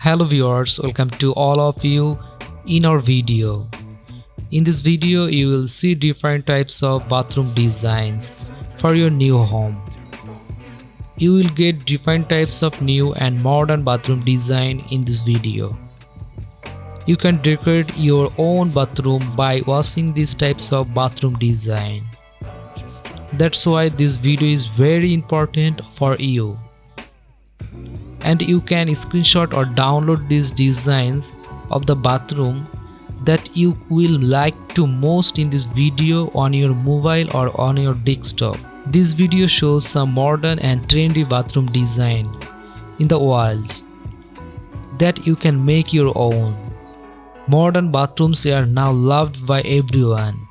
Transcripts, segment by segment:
Hello viewers, welcome to all of you in our video. In this video you will see different types of bathroom designs for your new home. You will get different types of new and modern bathroom design in this video. You can decorate your own bathroom by watching these types of bathroom design. That's why this video is very important for you. And you can screenshot or download these designs of the bathroom that you will like to most in this video on your mobile or on your desktop. This video shows some modern and trendy bathroom design in the world that you can make your own. Modern bathrooms are now loved by everyone.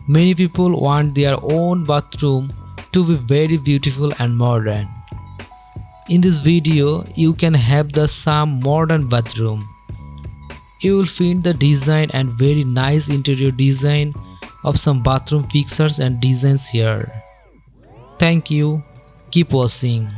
Many people want their own bathroom to be very beautiful and modern. In this video, you can have the some modern bathroom. You will find the design and very nice interior design of some bathroom pictures and designs here. Thank you. Keep watching.